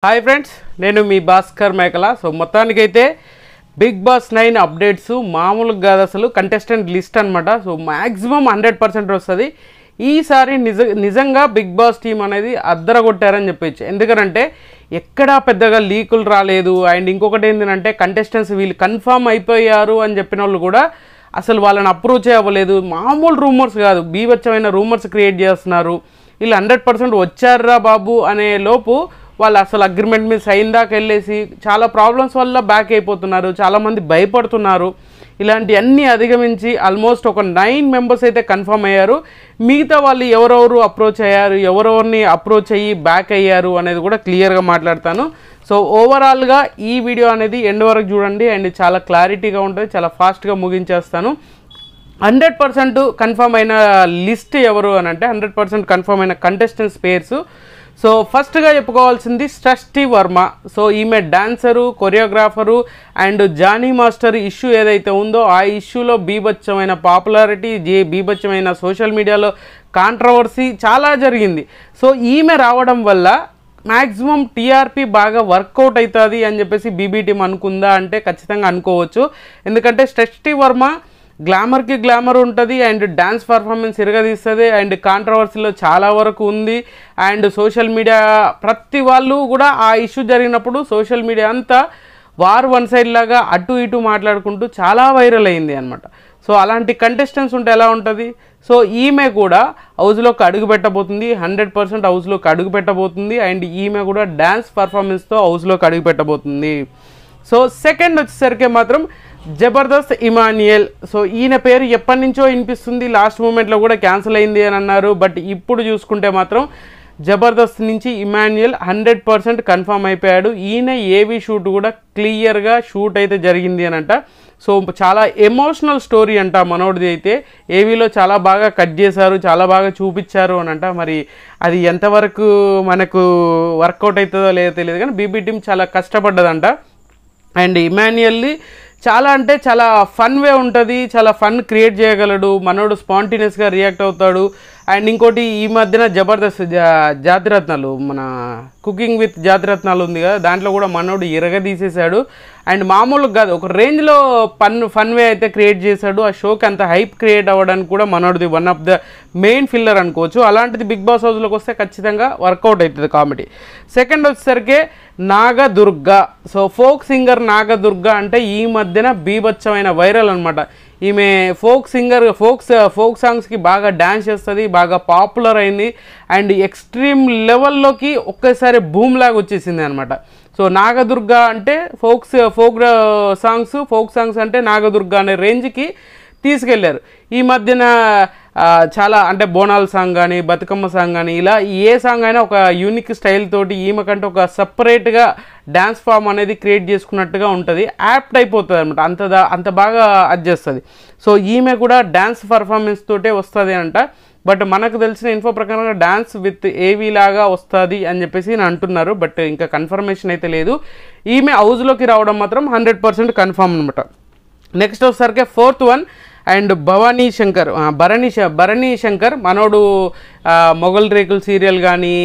Hi friends, నేను మీ భాస్కర్ మేకల. So మొత్తానికైతే బిగ్ బాస్ 9 అప్డేట్స్ మామూలుగా కాదు, అసలు కంటెస్టెంట్ లిస్ట్ అనమాట. సో మ్యాక్సిమం 100% వస్తుంది ఈసారి. నిజంగా బిగ్ బాస్ టీం అనేది అద్దరగొట్టారని చెప్పచ్చు. ఎందుకంటే ఎక్కడా పెద్దగా లీకులు రాలేదు. అండ్ ఇంకొకటి ఏంటంటే కంటెస్టెంట్స్ వీళ్ళు కన్ఫామ్ అయిపోయారు అని చెప్పిన వాళ్ళు కూడా అసలు వాళ్ళని అప్రోచ్ అవ్వలేదు. మామూలు రూమర్స్ కాదు, బీభత్సమైన రూమర్స్ క్రియేట్ చేస్తున్నారు. వీళ్ళు 100% వచ్చారా బాబు అనే లోపు వాళ్ళు అసలు అగ్రిమెంట్ మీద సైన్ దాకా వెళ్ళేసి చాలా ప్రాబ్లమ్స్ వల్ల బ్యాక్ అయిపోతున్నారు. చాలామంది భయపడుతున్నారు. ఇలాంటివన్నీ అధిగమించి ఆల్మోస్ట్ ఒక 9 మెంబర్స్ అయితే కన్ఫర్మ్ అయ్యారు. మిగతా వాళ్ళు ఎవరెవరు అప్రోచ్ అయ్యారు, ఎవరెవరిని అప్రోచ్ అయ్యి బ్యాక్ అయ్యారు అనేది కూడా క్లియర్గా మాట్లాడతాను. సో ఓవరాల్గా ఈ వీడియో అనేది ఎండ్ వరకు చూడండి. అండ్ చాలా క్లారిటీగా ఉంటుంది, చాలా ఫాస్ట్గా ముగించేస్తాను. 100% కన్ఫర్మ్ అయిన లిస్ట్ ఎవరు అని అంటే 100% కన్ఫర్మ్ అయిన కంటెస్టెంట్స్ పేర్స్. సో ఫస్ట్గా చెప్పుకోవాల్సింది సృష్టి వర్మ. సో ఈమె dancer, choreographer and Jani master issue ఏదైతే ఉందో ఆ ఇష్యూలో బీభత్సమైన పాపులారిటీ, బీభత్సమైన సోషల్ మీడియాలో కాంట్రవర్సీ చాలా జరిగింది. సో ఈమె రావడం వల్ల మ్యాక్సిమం టీఆర్పీ బాగా వర్కౌట్ అవుతుంది అని చెప్పేసి బీబీ టీం అనుకుందా అంటే ఖచ్చితంగా అనుకోవచ్చు. ఎందుకంటే సృష్టి వర్మ గ్లామర్కి గ్లామర్ ఉంటుంది అండ్ డ్యాన్స్ పర్ఫార్మెన్స్ ఇరగదీస్తుంది అండ్ కాంట్రవర్సీలో చాలా వరకు ఉంది. అండ్ సోషల్ మీడియా ప్రతి వాళ్ళు కూడా ఆ ఇష్యూ జరిగినప్పుడు సోషల్ మీడియా అంతా వన్ సైడ్ లాగా అటు ఇటు మాట్లాడుకుంటూ చాలా వైరల్ అయింది అనమాట. సో అలాంటి కంటెస్టెంట్స్ ఉంటే ఎలా ఉంటుంది? సో ఈమె కూడా హౌస్లోకి అడుగు పెట్టబోతుంది, 100% హౌస్లోకి అడుగు పెట్టబోతుంది. అండ్ ఈమె కూడా డ్యాన్స్ పర్ఫార్మెన్స్తో హౌస్లోకి అడుగు పెట్టబోతుంది. సో సెకండ్ వచ్చేసరికి మాత్రం జబర్దస్త్ ఇమాన్యుయల్. సో ఈయన పేరు ఎప్పటి నుంచో వినిపిస్తుంది, లాస్ట్ మూమెంట్లో కూడా క్యాన్సిల్ అయింది అని అన్నారు. బట్ ఇప్పుడు చూసుకుంటే మాత్రం జబర్దస్త్ నుంచి ఇమాన్యుయల్ 100% కన్ఫర్మ్ అయిపోయాడు. ఈయన ఏవి షూట్ కూడా క్లియర్గా షూట్ అయితే జరిగింది అని అంట. సో చాలా ఎమోషనల్ స్టోరీ అంట మనోడిది. అయితే ఏవీలో చాలా బాగా కట్ చేశారు, చాలా బాగా చూపించారు అని అంట. మరి అది ఎంతవరకు మనకు వర్కౌట్ అవుతుందో లేదో తెలియదు, కానీ బీబీ టీం చాలా కష్టపడ్డదంట. అండ్ ఇమాన్యుయల్ని చాలా అంటే చాలా ఫన్ వే ఉంటుంది, చాలా ఫన్ క్రియేట్ చేయగలడు మనోడు, స్పాంటేనియస్గా రియాక్ట్ అవుతాడు. అండ్ ఇంకోటి ఈ మధ్యన జబర్దస్త్ జాతిరత్నాలు, మన కుకింగ్ విత్ జాతిరత్నాలు ఉంది కదా, దాంట్లో కూడా మనోడు తీసేశాడు. అండ్ మామూలుగా కాదు, ఒక రేంజ్లో ఫన్ వే అయితే క్రియేట్ చేశాడు. ఆ షోకి అంత హైప్ క్రియేట్ అవ్వడానికి కూడా మనోడిది one of the main filler అనుకోవచ్చు. అలాంటిది బిగ్ బాస్ హౌస్లోకి వస్తే ఖచ్చితంగా వర్కౌట్ అవుతుంది కామెడీ. సెకండ్ వచ్చేసరికి Nagadurga. So folk singer Nagadurga అంటే ఈ మధ్యన బీభత్సమైన వైరల్ అనమాట. ఈమె ఫోక్ సింగర్, ఫోక్ సాంగ్స్కి బాగా డ్యాన్స్ చేస్తుంది, బాగా పాపులర్ అయింది. అండ్ ఎక్స్ట్రీమ్ లెవెల్లోకి ఒకేసారి బూమ్ లాగా వచ్చేసింది అనమాట. సో నాగదుర్గ అంటే ఫోక్ సాంగ్స్ అంటే నాగదుర్గ అనే రేంజ్కి తీసుకెళ్లారు. ఈ మధ్యన చాలా అంటే బోనాల్ సాంగ్ కానీ, బతుకమ్మ సాంగ్ కానీ, ఇలా ఏ సాంగ్ అయినా ఒక యూనిక్ స్టైల్ తోటి ఈమెకంటే ఒక సపరేట్గా డ్యాన్స్ ఫామ్ అనేది క్రియేట్ చేసుకున్నట్టుగా ఉంటుంది. యాప్ట్ అయిపోతుంది అనమాట, అంత బాగా అది చేస్తుంది. సో ఈమె కూడా డ్యాన్స్ పర్ఫార్మెన్స్ తోటే వస్తుంది అంట. బట్ మనకు తెలిసిన ఇన్ఫో ప్రకారంగా డ్యాన్స్ విత్ ఏవీ లాగా వస్తుంది అని చెప్పేసి నేను అంటున్నారు. బట్ ఇంకా కన్ఫర్మేషన్ అయితే లేదు. ఈమె హౌస్లోకి రావడం మాత్రం 100% కన్ఫర్మ్ అనమాట. నెక్స్ట్ వచ్చేసరికి fourth one and Bharani Shankar. మనోడు మొగల్ రేకుల్ సీరియల్ కానీ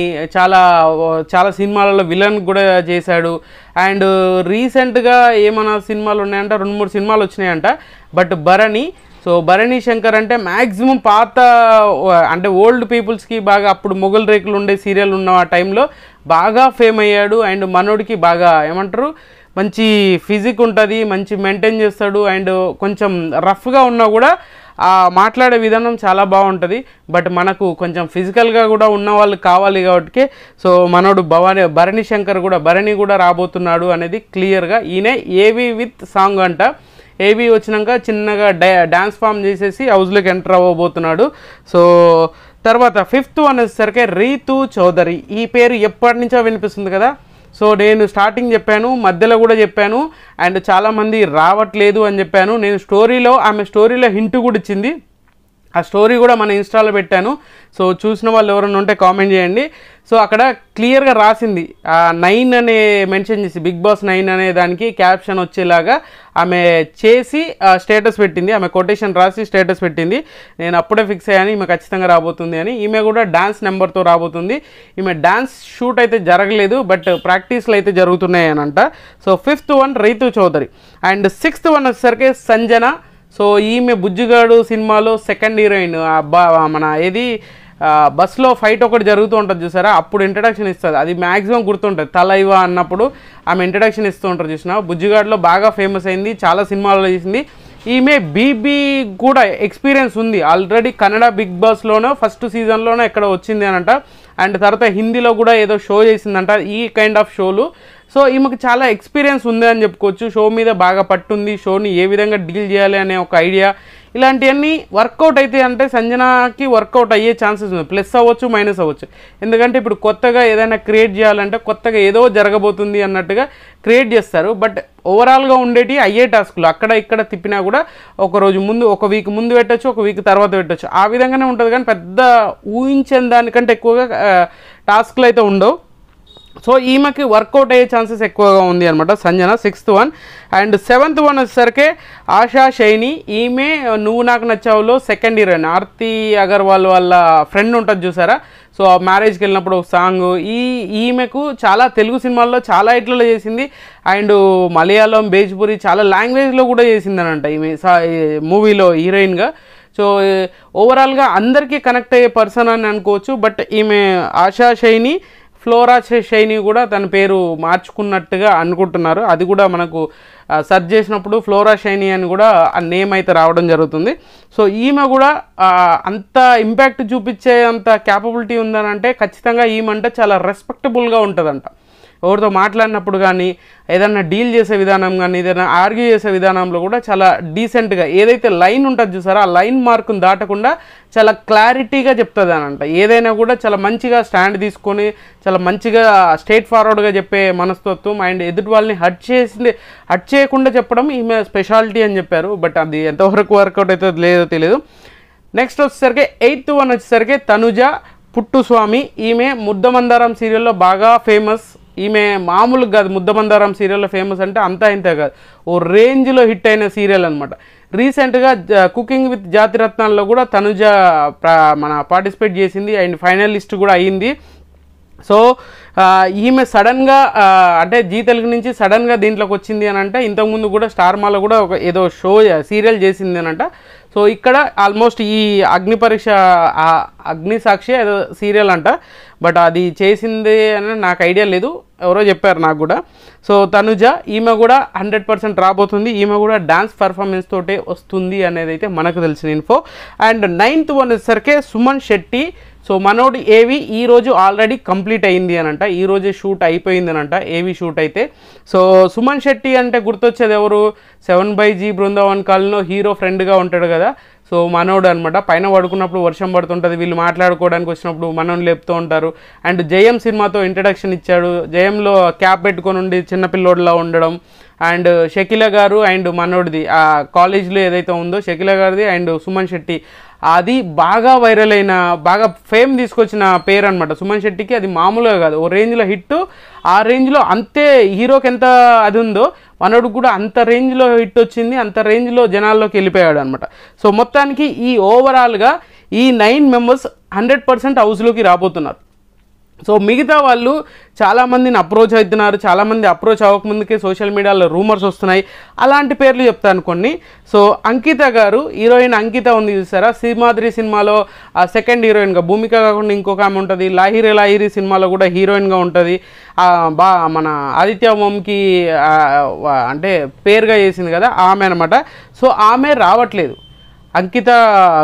చాలా సినిమాలలో విలన్ కూడా చేశాడు. అండ్ రీసెంట్గా ఏమైనా సినిమాలు ఉన్నాయంట, 2-3 సినిమాలు వచ్చినాయంట. బట్ భరణి శంకర్ అంటే మ్యాక్సిమం పాత అంటే ఓల్డ్ పీపుల్స్కి బాగా అప్పుడు మొగల్ రేకులు ఉండే సీరియల్ ఉన్న ఆ టైంలో బాగా ఫేమ్ అయ్యాడు. అండ్ మనోడికి బాగా ఏమంటారు, మంచి ఫిజిక్ ఉంటుంది, మంచి మెయింటైన్ చేస్తాడు. అండ్ కొంచెం రఫ్గా ఉన్నా కూడా మాట్లాడే విధానం చాలా బాగుంటుంది. బట్ మనకు కొంచెం ఫిజికల్గా కూడా ఉన్న వాళ్ళు కావాలి కాబట్టి సో మనోడు భరణి కూడా రాబోతున్నాడు అనేది క్లియర్గా. ఈయన ఏవి విత్ సాంగ్ అంట. ఏవి వచ్చినాక చిన్నగా డ్యాన్స్ ఫామ్ చేసేసి హౌస్లోకి ఎంటర్ అవ్వబోతున్నాడు. సో తర్వాత ఫిఫ్త్ వన్ వచ్చేసరికి రీతు చౌదరి. ఈ పేరు ఎప్పటి నుంచో వినిపిస్తుంది కదా. సో నేను స్టార్టింగ్ చెప్పాను, మధ్యలో కూడా చెప్పాను, అండ్ చాలామంది రావట్లేదు అని చెప్పాను. ఆమె స్టోరీలో హింట్ కూడా ఇచ్చింది. ఆ స్టోరీ కూడా మన ఇన్స్టాలో పెట్టాను. సో చూసిన వాళ్ళు ఎవరైనా ఉంటే కామెంట్ చేయండి. సో అక్కడ క్లియర్గా రాసింది 9 అనే మెన్షన్ చేసి బిగ్ బాస్ 9 అనే దానికి క్యాప్షన్ వచ్చేలాగా ఆమె చేసి స్టేటస్ పెట్టింది. ఆమె కొటేషన్ రాసి స్టేటస్ పెట్టింది. నేను అప్పుడే ఫిక్స్ అయ్యాను ఈమె ఖచ్చితంగా రాబోతుంది అని. ఈమె కూడా డాన్స్ నెంబర్తో రాబోతుంది. ఈమె డాన్స్ షూట్ అయితే జరగలేదు, బట్ ప్రాక్టీస్లు అయితే జరుగుతున్నాయి అని అంట. సో 5th వన్ రైతు చౌదరి అండ్ 6th వన్ వచ్చేసరికి సంజన. సో ఈమె బుజ్జిగాడు సినిమాలో సెకండ్ హీరోయిన్. మన ఏది బస్లో ఫైట్ ఒకటి జరుగుతూ ఉంటుంది చూసారా, అప్పుడు ఇంట్రడక్షన్ ఇస్తుంది. అది మ్యాక్సిమం గుర్తుంటుంది. తలైవా అన్నప్పుడు ఆమె ఇంట్రడక్షన్ ఇస్తూ ఉంటారు చూసినా. బుజ్జిగాడులో బాగా ఫేమస్ అయింది, చాలా సినిమాల్లో చేసింది. ఈమె బీబీ కూడా ఎక్స్పీరియన్స్ ఉంది ఆల్రెడీ. కన్నడ బిగ్ బాస్లోనో ఫస్ట్ సీజన్లోనో ఎక్కడ వచ్చింది అనంట. అండ్ తర్వాత హిందీలో కూడా ఏదో షో చేసిందంట, ఈ కైండ్ ఆఫ్ షోలు. సో ఈమెకు చాలా ఎక్స్పీరియన్స్ ఉంది అని చెప్పుకోవచ్చు. షో మీద బాగా పట్టుంది, షోని ఏ విధంగా డీల్ చేయాలి అనే ఒక ఐడియా. ఇలాంటివన్నీ వర్కౌట్ అయితే అంటే సంజనాకి వర్కౌట్ అయ్యే ఛాన్సెస్ ఉంది. ప్లస్ అవ్వచ్చు, మైనస్ అవ్వచ్చు. ఎందుకంటే ఇప్పుడు కొత్తగా ఏదైనా క్రియేట్ చేయాలంటే కొత్తగా ఏదో జరగబోతుంది అన్నట్టుగా క్రియేట్ చేస్తారు. బట్ ఓవరాల్గా ఉండేటి అయ్యే టాస్క్లు అక్కడ ఇక్కడ తిప్పినా కూడా ఒక రోజు ముందు, ఒక వీక్ ముందు పెట్టచ్చు, ఒక వీక్ తర్వాత పెట్టచ్చు. ఆ విధంగానే ఉంటుంది. కానీ పెద్ద ఊహించిన దానికంటే ఎక్కువగా టాస్క్లు అయితే ఉండవు. సో ఈమెకి వర్కౌట్ అయ్యే ఛాన్సెస్ ఎక్కువగా ఉంది అనమాట Sanjana 6th one. And 7th one వచ్చేసరికి ఆశా షైని. ఈమె నువ్వు నాకు నచ్చావులో సెకండ్ హీరోయిన్. ఆర్తి అగర్వాల్ వాళ్ళ ఫ్రెండ్ ఉంటుంది చూసారా. సో మ్యారేజ్కి వెళ్ళినప్పుడు ఒక సాంగ్. ఈమెకు చాలా తెలుగు సినిమాల్లో చాలా ఇట్లలో చేసింది. అండ్ మలయాళం, భోజ్పురి చాలా లాంగ్వేజ్లో కూడా చేసిందనంట ఈమె మూవీలో హీరోయిన్గా. సో ఓవరాల్గా అందరికీ కనెక్ట్ అయ్యే పర్సన్ అని అనుకోవచ్చు. బట్ ఈమె ఆశా షైని, ఫ్లోరా షైని కూడా తన పేరు మార్చుకున్నట్టుగా అనుకుంటున్నారు. అది కూడా మనకు సెర్చ్ చేసినప్పుడు ఫ్లోరా షైని అని కూడా ఆ నేమ్ అయితే రావడం జరుగుతుంది. సో ఈమె కూడా అంత ఇంపాక్ట్ చూపించే అంత క్యాపబిలిటీ ఉందని అంటే ఖచ్చితంగా ఈమె అంటే చాలా రెస్పెక్టబుల్గా ఉంటుందంట. ఎవరితో మాట్లాడినప్పుడు కానీ, ఏదైనా డీల్ చేసే విధానం కానీ, ఏదైనా ఆర్గ్యూ చేసే విధానంలో కూడా చాలా డీసెంట్గా, ఏదైతే లైన్ ఉంటుంది చూసారో ఆ లైన్ మార్కును దాటకుండా చాలా క్లారిటీగా చెప్తుంది అని అంట. ఏదైనా కూడా చాలా మంచిగా స్టాండ్ తీసుకొని చాలా మంచిగా స్ట్రైట్ ఫార్వర్డ్గా చెప్పే మనస్తత్వం. అండ్ ఎదుటి వాళ్ళని హట్ చేయకుండా చెప్పడం ఈమె స్పెషాలిటీ అని చెప్పారు. బట్ అది ఎంతవరకు వర్కౌట్ అవుతుందో లేదో తెలియదు. నెక్స్ట్ వచ్చేసరికి 8th వన్ వచ్చేసరికి తనుజ పుట్టుస్వామి. ఈమె ముద్దమందారం సీరియల్లో బాగా ఫేమస్. ఈమె మామూలుగా కాదు, ముద్దమందారం సీరియల్లో ఫేమస్ అంటే అంతా ఇంతే కాదు, ఓ రేంజ్లో హిట్ అయిన సీరియల్ అనమాట. రీసెంట్గా కుకింగ్ విత్ జాతిరత్నాల్లో కూడా తనుజ మన పార్టిసిపేట్ చేసింది అండ్ ఫైనలిస్ట్ కూడా అయ్యింది. సో ఈమె సడన్గా అంటే జీ తెలుగు నుంచి సడన్గా దీంట్లోకి వచ్చింది అని అంటే, ఇంతకుముందు కూడా స్టార్ మాలో కూడా ఒక ఏదో షో సీరియల్ చేసింది అని అంట. సో ఇక్కడ ఆల్మోస్ట్ ఈ అగ్ని పరీక్ష, అగ్ని సాక్షి ఏదో సీరియల్ అంట. బట్ అది చేసింది అని నాకు ఐడియా లేదు, ఎవరో చెప్పారు నాకు కూడా. సో తనుజ ఈమె కూడా 100% రాబోతుంది. ఈమె కూడా డాన్స్ పర్ఫార్మెన్స్ తోటే వస్తుంది అనేది అయితే మనకు తెలిసిన ఇన్ఫో. అండ్ 9th వన్ వచ్చేసరికి సుమన్ శెట్టి. సో మనోడి ఏవి ఈరోజు ఆల్రెడీ కంప్లీట్ అయింది అనంట. ఈరోజే షూట్ అయిపోయింది అనంట ఏవి షూట్ అయితే. సో సుమన్ శెట్టి అంటే గుర్తొచ్చేది ఎవరు, 7/G బృందావన్ కాలంలో హీరో ఫ్రెండ్గా ఉంటాడు కదా. సో మనోడు అనమాట. పైన పడుకున్నప్పుడు వర్షం పడుతుంటుంది, వీళ్ళు మాట్లాడుకోవడానికి వచ్చినప్పుడు మనోని లేపుతూ ఉంటారు. అండ్ జయం సినిమాతో ఇంట్రడక్షన్ ఇచ్చాడు. జయంలో క్యాప్ పెట్టుకొని ఉండి చిన్నపిల్లోడిలా ఉండడం. అండ్ షకీల గారు అండ్ మనోడిది ఆ కాలేజ్లో ఏదైతే ఉందో షకీల గారిది అండ్ సుమన్ శెట్టి, అది బాగా వైరల్ అయిన, బాగా ఫేమ్ తీసుకొచ్చిన పేరు అనమాట సుమన్ శెట్టికి. అది మామూలుగా కాదు, ఓ రేంజ్లో హిట్. ఆ రేంజ్లో అంతే హీరోకి ఎంత అది ఉందో మనోడు కూడా అంత రేంజ్లో హిట్ వచ్చింది, అంత రేంజ్లో జనాల్లోకి వెళ్ళిపోయాడు అనమాట. సో మొత్తానికి ఈ ఓవరాల్గా ఈ 9 మెంబర్స్ 100% హౌస్లోకి రాబోతున్నారు. సో మిగతా వాళ్ళు చాలామందిని అప్రోచ్ అవుతున్నారు, చాలామంది అప్రోచ్ అవ్వకముందుకే సోషల్ మీడియాలో రూమర్స్ వస్తున్నాయి. అలాంటి పేర్లు చెప్తాను కొన్ని. సో అంకిత గారు, హీరోయిన్ అంకిత ఉంది చూసారా, సింహాద్రి సినిమాలో సెకండ్ హీరోయిన్గా, భూమిక కాకుండా ఇంకొక ఆమె ఉంటుంది. లాహిరి సినిమాలో కూడా హీరోయిన్గా ఉంటుంది. మన ఆదిత్య ఓంకి అంటే పేరుగా చేసింది కదా ఆమె అనమాట. సో ఆమె రావట్లేదు, అంకిత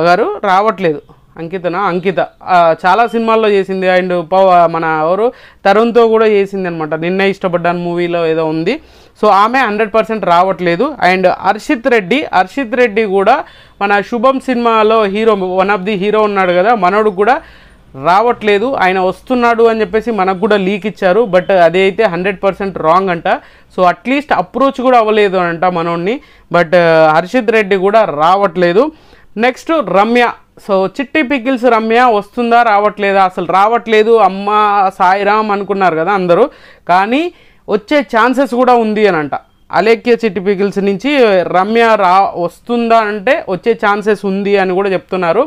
గారు రావట్లేదు. అంకిత చాలా సినిమాల్లో చేసింది. అండ్ మన ఎవరు తరుణ్తో కూడా చేసింది అనమాట. నిన్న ఇష్టపడ్డాను మూవీలో ఏదో ఉంది. సో ఆమె 100% రావట్లేదు. అండ్ హర్షిత్ రెడ్డి కూడా మన శుభం సినిమాలో hero, one of the hero ఉన్నాడు కదా, మనోడు కూడా రావట్లేదు. ఆయన వస్తున్నాడు అని చెప్పేసి మనకు కూడా లీక్ ఇచ్చారు. బట్ అదైతే 100% రాంగ్ అంట. సో అట్లీస్ట్ అప్రోచ్ కూడా అవ్వలేదు అంట మనోడిని. బట్ హర్షిత్ రెడ్డి కూడా రావట్లేదు. నెక్స్ట్ రమ్య సో చిట్టి పికిల్స్ రమ్య వస్తుందా రావట్లేదా, అసలు రావట్లేదు అమ్మ సాయిరామ్ అనుకున్నారు కదా అందరూ, కానీ వచ్చే ఛాన్సెస్ కూడా ఉంది అని అంట. అలేఖ్య చిట్టి పికిల్స్ నుంచి రమ్య వస్తుందా అంటే వచ్చే ఛాన్సెస్ ఉంది అని కూడా చెప్తున్నారు.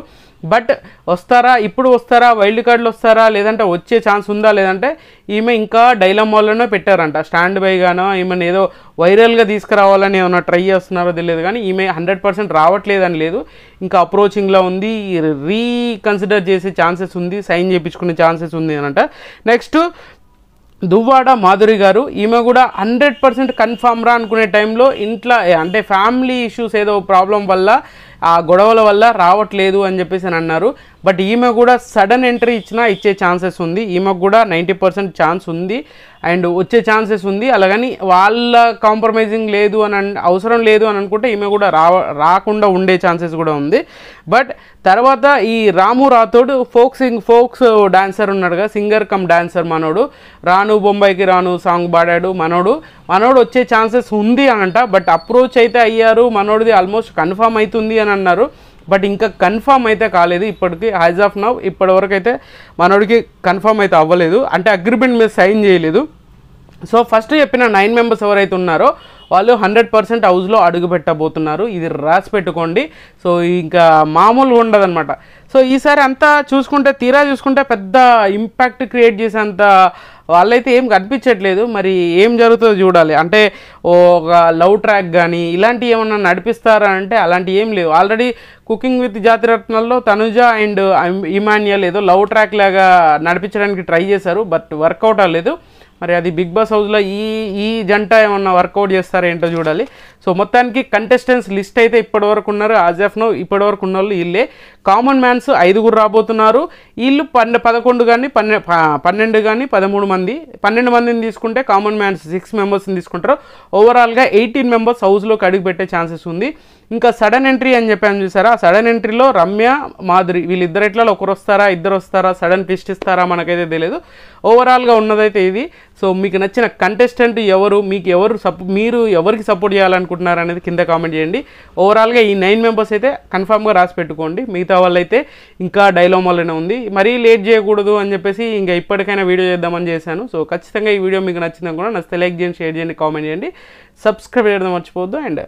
బట్ వస్తారా, ఇప్పుడు వస్తారా, వైల్డ్ కార్డులు వస్తారా, లేదంటే వచ్చే ఛాన్స్ ఉందా లేదంటే ఈమె ఇంకా డైలమాలోనే పెట్టారంట, స్టాండ్ బైగానో ఈమెను ఏదో వైరల్గా తీసుకురావాలని ఏమైనా ట్రై చేస్తున్నారో తెలియదు. కానీ ఈమె 100% రావట్లేదని లేదు, ఇంకా అప్రోచింగ్లో ఉంది, రీకన్సిడర్ చేసే ఛాన్సెస్ ఉంది, సైన్ చేయించుకునే ఛాన్సెస్ ఉంది అని అంట. నెక్స్ట్ దువ్వాడ మాధురి గారు, ఈమె కూడా 100% కన్ఫామ్ రా అనుకునే టైంలో ఇంట్లో అంటే ఫ్యామిలీ ఇష్యూస్ ఏదో ప్రాబ్లం వల్ల ఆ గొడవల వల్ల రావట్లేదు అని చెప్పేసి అని అన్నారు. బట్ ఈమె కూడా సడన్ ఎంట్రీ ఇచ్చే ఛాన్సెస్ ఉంది, ఈమెకు కూడా 90% ఛాన్స్ ఉంది అండ్ వచ్చే ఛాన్సెస్ ఉంది. అలాగని వాళ్ళ కాంప్రమైజింగ్ లేదు అని అవసరం లేదు అని అనుకుంటే ఈమె కూడా రాకుండా ఉండే ఛాన్సెస్ కూడా ఉంది. బట్ తర్వాత ఈ రాము రాథోడ్ ఫోక్స్ డాన్సర్ ఉన్నాడు కదా, సింగర్ కమ్ డాన్సర్ మనోడు, రాను బొంబాయికి రాను సాంగ్ పాడాడు మనోడు వచ్చే ఛాన్సెస్ ఉంది అని అంట. బట్ అప్రోచ్ అయితే అయ్యారు, మనోడిది ఆల్మోస్ట్ కన్ఫామ్ అవుతుంది అని అన్నారు. బట్ ఇంకా కన్ఫామ్ అయితే కాలేదు ఇప్పటికి, యాజ్ ఆఫ్ నౌ ఇప్పటివరకు అయితే మనోడికి కన్ఫామ్ అయితే అవ్వలేదు, అంటే అగ్రిమెంట్ మీద సైన్ చేయలేదు. సో ఫస్ట్ చెప్పిన 9 మెంబర్స్ ఎవరైతే ఉన్నారో వాళ్ళు 100% హౌస్లో అడుగు పెట్టబోతున్నారు, ఇది రాసి పెట్టుకోండి. సో ఇంకా మామూలుగా ఉండదు అనమాట. సో ఈసారి అంతా తీరా చూసుకుంటే పెద్ద ఇంపాక్ట్ క్రియేట్ చేసేంత వాళ్ళైతే ఏం కనిపించట్లేదు. మరి ఏం జరుగుతుందో చూడాలి. అంటే ఒక లవ్ ట్రాక్ కానీ ఇలాంటివి ఏమన్నా నడిపిస్తారా అంటే అలాంటివి ఏం లేవు. ఆల్రెడీ కుకింగ్ విత్ జాతిరత్నాల్లో తనుజ అండ్ ఇమాన్యుయల్ ఏదో లవ్ ట్రాక్ లాగా నడిపించడానికి ట్రై చేశారు, బట్ వర్కౌట్ అవ్వలేదు. మరి అది బిగ్ బాస్ హౌస్లో ఈ జంట ఏమన్నా వర్కౌట్ చేస్తారా ఏంటో చూడాలి. సో మొత్తానికి కంటెస్టెంట్స్ లిస్ట్ అయితే ఇప్పటివరకు ఉన్నారు, యాజ్ ఆఫ్ నో ఇప్పటివరకు ఉన్న వాళ్ళు వీళ్ళే. కామన్ మ్యాన్స్ 5 రాబోతున్నారు. వీళ్ళు 11 కానీ 12 కానీ 13 మంది, 12 మందిని తీసుకుంటే కామన్ మ్యాన్స్ 6 మెంబర్స్ని తీసుకుంటారు. ఓవరాల్గా 18 మెంబర్స్ హౌస్లోకి అడుగు పెట్టే ఛాన్సెస్ ఉంది. ఇంకా సడన్ ఎంట్రీ అని చెప్పాను చూసారా, సడన్ ఎంట్రీలో రమ్య మాధురి వీళ్ళిద్దరు ఇట్లా ఒకరు వస్తారా ఇద్దరు వస్తారా, సడన్ ట్విస్ట్ ఇస్తారా మనకైతే తెలియదు. ఓవరాల్గా ఉన్నదైతే ఇది. సో మీకు నచ్చిన కంటెస్టెంట్ ఎవరు, మీరు ఎవరికి సపోర్ట్ చేయాలనుకుంటున్నారు అనేది కింద కామెంట్ చేయండి. ఓవరాల్గా ఈ 9 మెంబర్స్ అయితే కన్ఫామ్గా రాసి పెట్టుకోండి. మిగతా వాళ్ళైతే ఇంకా డైలామాలోనే ఉంది. మరీ లేట్ చేయకూడదు అని చెప్పేసి ఇంకా ఇప్పటికైనా వీడియో చేద్దామని చేశాను. సో ఖచ్చితంగా ఈ వీడియో మీకు నచ్చిందని కూడా నచ్చితే లైక్ చేయండి, షేర్ చేయండి, కామెంట్ చేయండి, సబ్స్క్రైబ్ చేయడం మర్చిపోవద్దు. అండ్